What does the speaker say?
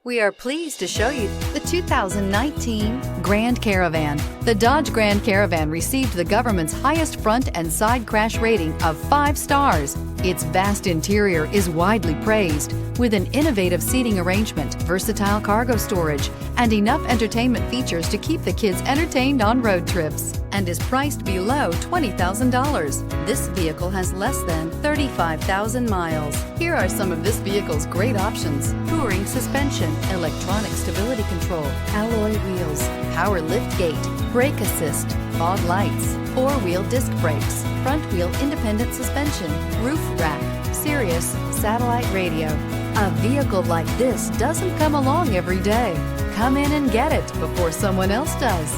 We are pleased to show you the 2019 Grand Caravan. The Dodge Grand Caravan received the government's highest front and side crash rating of 5 stars. Its vast interior is widely praised, with an innovative seating arrangement, versatile cargo storage, and enough entertainment features to keep the kids entertained on road trips, and is priced below $20,000. This vehicle has less than 35,000 miles. Here are some of this vehicle's great options: touring suspension, electronic stability control, alloy wheels, power liftgate, brake assist, fog lights, 4-wheel disc brakes, front wheel independent suspension, roof rack, Sirius satellite radio. A vehicle like this doesn't come along every day. Come in and get it before someone else does.